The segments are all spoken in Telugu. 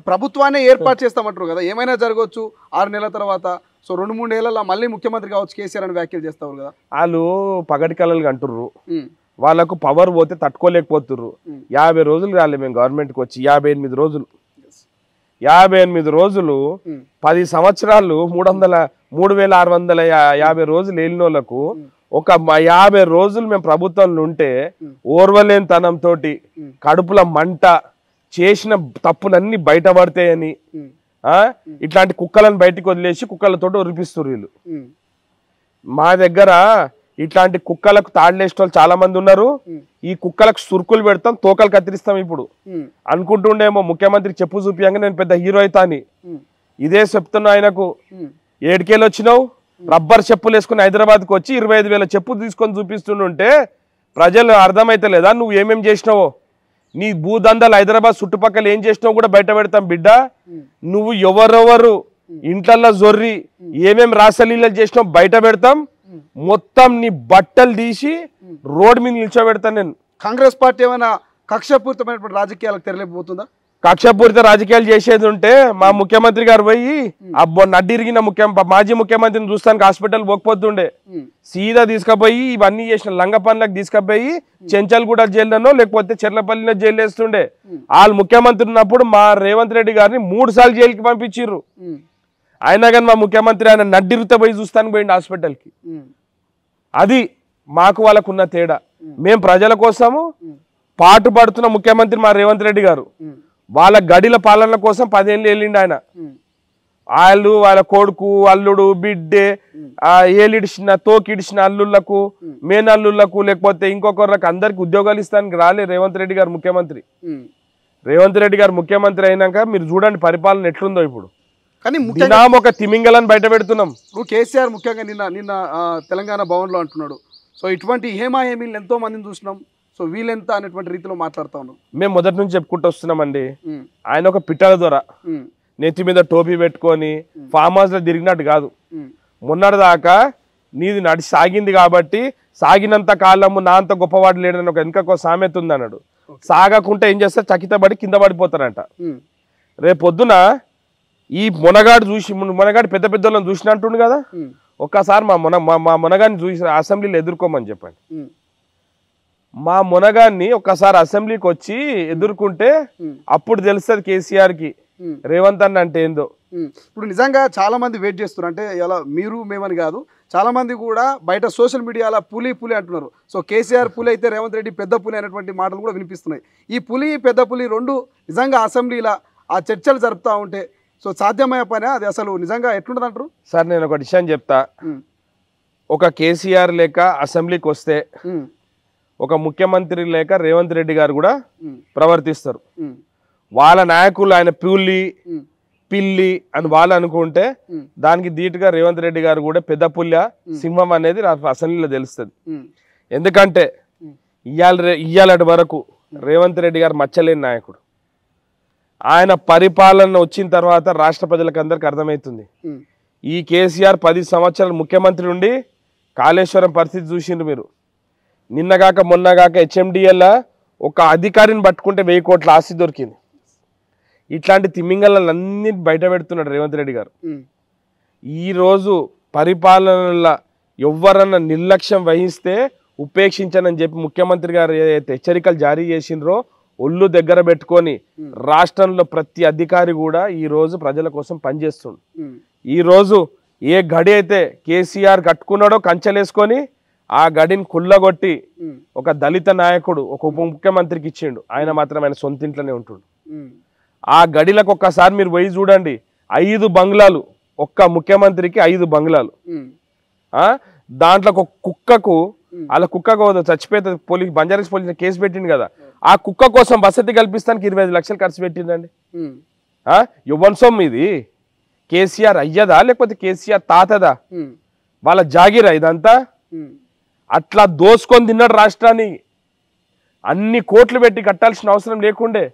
ప్రభుత్వాన్ని ఏర్పాటు చేస్తామంటారు కదా, ఏమైనా జరగవచ్చు 6 నెలల తర్వాత. సో 2-3 ఏళ్ళలో మళ్ళీ ముఖ్యమంత్రి కావచ్చు కేసీఆర్ అని వ్యాఖ్యలు చేస్తారు కదా. వాళ్ళు పగటి కళలు అంటుర్రు, వాళ్ళకు పవర్ పోతే తట్టుకోలేకపోతుర్రు. 50 రోజులు రాలే మేము గవర్నమెంట్కి వచ్చి, 58 రోజులు. 58 రోజులు 10 సంవత్సరాలు 3650 రోజులు వెళ్ళిన వాళ్ళకు ఒక 50 రోజులు మేము ప్రభుత్వంలో ఉంటే ఓర్వలేనితనంతో కడుపుల మంట చేసిన తప్పులన్నీ బయటపడతాయని ఇట్లాంటి కుక్కలను బయటికి వదిలేసి కుక్కలతో ఉరిపిస్తారు వీళ్ళు. మా దగ్గర ఇట్లాంటి కుక్కలకు తాడులేసిన వాళ్ళు చాలా మంది ఉన్నారు. ఈ కుక్కలకు సురుకులు పెడతాం, తోకలు కత్తిరిస్తాం. ఇప్పుడు అనుకుంటుండేమో ముఖ్యమంత్రికి చెప్పు చూపియంగా నేను పెద్ద హీరో అవుతా అని. ఇదే చెప్తున్నా ఆయనకు, 7 వచ్చినావు రబ్బర్ చెప్పులు వేసుకుని హైదరాబాద్కి వచ్చి 25,000 చెప్పులు తీసుకొని చూపిస్తుంటే ప్రజలు అర్థమైతలేదా నువ్వు ఏమేం చేసినావో? నీ భూదందాలు హైదరాబాద్ చుట్టుపక్కల ఏం చేసినావు కూడా బయట పెడతాం బిడ్డ. నువ్వు ఎవరెవరు ఇంట్లల్లో జొర్రి ఏమేం రాసలీలలు చేసినావు బయట పెడతాం. మొత్తం నీ బట్టలు తీసి రోడ్ మీద నిల్చోబెడతాను నేను. కాంగ్రెస్ పార్టీ ఏమైనా కక్షపూరితమైనటువంటి రాజకీయాలకు తెరలేకపోతుందా? కక్షపూరిత రాజకీయాలు చేసేది ఉంటే మా ముఖ్యమంత్రి గారు పోయి నడ్డిరిగిన మాజీ ముఖ్యమంత్రిని చూస్తానికి హాస్పిటల్ పోకపోతుండే. సీదా తీసుకుపోయి ఇవన్నీ చేసిన లంగ పనులకు తీసుకుపోయి చెంచల్గూడ జైల్లోనో లేకపోతే చెర్లపల్లిలో జైలు వేస్తుండే. వాళ్ళు ముఖ్యమంత్రి ఉన్నప్పుడు మా రేవంత్ రెడ్డి గారిని 3 సార్లు జైలుకి పంపించిర్రు. అయినా కానీ మా ముఖ్యమంత్రి ఆయన నడ్డిరితే పోయి చూస్తానికి పోయింది హాస్పిటల్కి. అది మాకు వాళ్ళకున్న తేడా. మేము ప్రజల కోసము పాటు పడుతున్న ముఖ్యమంత్రి మా రేవంత్ రెడ్డి గారు. వాళ్ళ గడిల పాలన కోసం 10 ఏళ్ళు వెళ్ళిండు ఆయన. వాళ్ళు వాళ్ళ కొడుకు అల్లుడు బిడ్డే ఏలిడిచిన తోకిడిచిన అల్లుళ్లకు మేనల్లుళ్లకు లేకపోతే ఇంకొకరికి అందరికి ఉద్యోగాలు ఇస్తానికి రాలే రేవంత్ రెడ్డి గారు ముఖ్యమంత్రి. రేవంత్ రెడ్డి గారు ముఖ్యమంత్రి అయినాక మీరు చూడండి పరిపాలన ఎట్లుందో ఇప్పుడు. కానీ ఒక తిమింగలను బయట పెడుతున్నాం. ఇప్పుడు కేసీఆర్ ముఖ్యంగా నిన్న తెలంగాణ భవన్లో అంటున్నాడు, సో ఇటువంటి హేమాహేమీలు ఎంతో మందిని చూసినాం, సో వీళ్ళెంత అనేటువంటి రీతిలో మాట్లాడుతా ఉన్నాం. మేము మొదటి నుంచి చెప్పుకుంటూ వస్తున్నామండి. ఆయన ఒక పిట్టల ద్వారా నెత్తి మీద టోపీ పెట్టుకొని ఫామ్ హౌస్ లో తిరిగినట్టు కాదు. మొన్నటి దాకా నీది నడిచి సాగింది కాబట్టి సాగినంత కాలము నా అంత గొప్పవాడు లేడని ఒక వెనక సామెత ఉంది అన్నాడు. సాగకుంటే ఏం చేస్తారు, చకితబడి కింద పడిపోతారంట. రేపొద్దున ఈ మునగాడు మునగాడు పెద్ద పెద్దలను చూసినట్టుండు కదా. ఒక్కసారి మా మునగాన్ని చూసి అసెంబ్లీలో ఎదుర్కోమని చెప్పండి. మా మునగాన్ని ఒక్కసారి అసెంబ్లీకి వచ్చి ఎదుర్కొంటే అప్పుడు తెలుస్తుంది కేసీఆర్కి రేవంత్ అన్న అంటే ఏందో. ఇప్పుడు నిజంగా చాలా మంది వెయిట్ చేస్తున్నారు. అంటే ఇలా మీరు మేమని కాదు, చాలా మంది కూడా బయట సోషల్ మీడియాలో పులి అంటున్నారు. సో కేసీఆర్ పులి అయితే రేవంత్ రెడ్డి పెద్ద పులి అనేటువంటి మాటలు కూడా వినిపిస్తున్నాయి. ఈ పులి పెద్ద పులి రెండు నిజంగా అసెంబ్లీలో ఆ చర్చలు జరుపుతూ ఉంటే సో సాధ్యమయ్యే పని అది అసలు నిజంగా ఎట్లుంటుంది అంటారు? సార్ నేను ఒక విషయం చెప్తా. ఒక కేసీఆర్ లేక అసెంబ్లీకి వస్తే ఒక ముఖ్యమంత్రి లేక రేవంత్ రెడ్డి గారు కూడా ప్రవర్తిస్తారు. వాళ్ళ నాయకులు ఆయన పిల్లి అని వాళ్ళు అనుకుంటే దానికి ధీటుగా రేవంత్ రెడ్డి గారు కూడా పెద్ద పుల్య సింహం అనేది అసెంబ్లీలో తెలుస్తుంది. ఎందుకంటే ఇయ్యాలటి వరకు రేవంత్ రెడ్డి గారు మచ్చలేని నాయకుడు. ఆయన పరిపాలన వచ్చిన తర్వాత రాష్ట్ర ప్రజలకు అందరికి అర్థమవుతుంది. ఈ కేసీఆర్ 10 సంవత్సరాలు ముఖ్యమంత్రి ఉండి కాళేశ్వరం పరిస్థితి చూసిండ్రు మీరు. నిన్నగాక మొన్నగాక హెచ్ఎండిఎల్ ఒక అధికారిని పట్టుకుంటే 1000 కోట్ల ఆస్తి దొరికింది. ఇట్లాంటి తిమింగలన్నీ బయట పెడుతున్నాడు రేవంత్ రెడ్డి గారు. ఈరోజు పరిపాలనలో ఎవరన్నా నిర్లక్ష్యం వహిస్తే ఉపేక్షించనని చెప్పి ముఖ్యమంత్రి గారు ఏదైతే హెచ్చరికలు జారీ చేసిండ్రో ఒళ్ళు దగ్గర పెట్టుకొని రాష్ట్రంలో ప్రతి అధికారి కూడా ఈరోజు ప్రజల కోసం పనిచేస్తుండు. ఈరోజు ఏ గడి అయితే కేసీఆర్ కట్టుకున్నాడో కంచెలేసుకొని ఆ గడిని కుళ్ళగొట్టి ఒక దళిత నాయకుడు ఒక ఉప ముఖ్యమంత్రికి ఇచ్చిండు. ఆయన మాత్రం ఆయన సొంత ఇంట్లోనే ఉంటుండు. ఆ గడిలకు ఒక్కసారి మీరు పోయి చూడండి, 5 బంగ్లాలు, ఒక్క ముఖ్యమంత్రికి 5 బంగ్లాలు. దాంట్లో ఒక కుక్కకు అలా కుక్కకు చచ్చిపోతే బంజారాస్ పోలీసు కేసు పెట్టిండు కదా, ఆ కుక్క కోసం వసతి కల్పిస్తానికి 25 లక్షలు ఖర్చు పెట్టిందండి. యువన్ సొమ్ము ఇది కేసీఆర్ అయ్యదా లేకపోతే కేసీఆర్ తాతదా? వాళ్ళ జాగిరా ఇదంతా? అట్లా దోసుకొని తిన్నాడు రాష్ట్రాన్ని. అన్ని కోట్లు పెట్టి కట్టాల్సిన అవసరం లేకుండే.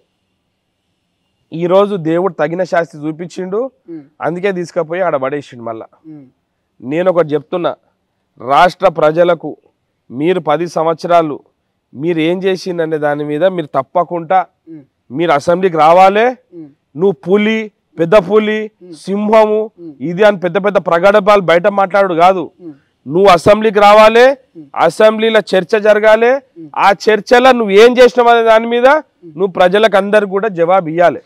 ఈరోజు దేవుడు తగిన శాస్తి చూపించిండు, అందుకే తీసుకుపోయి ఆడ పడేసిండు. మళ్ళా నేను ఒకటి చెప్తున్నా, రాష్ట్ర ప్రజలకు మీరు 10 సంవత్సరాలు మీరు ఏం చేసిందనే దాని మీద మీరు తప్పకుండా మీరు అసెంబ్లీకి రావాలి. నువ్వు పులి, పెద్ద పులి, సింహము ఇది అని పెద్ద పెద్ద ప్రగడపాలు బయట మాట్లాడు కాదు. నువ్వు అసెంబ్లీకి రావాలి, అసెంబ్లీలో చర్చ జరగాలి, ఆ చర్చలో నువ్వు ఏం చేసినావు అనే దాని మీద నువ్వు ప్రజలకు అందరికి కూడా జవాబు ఇవ్వాలి.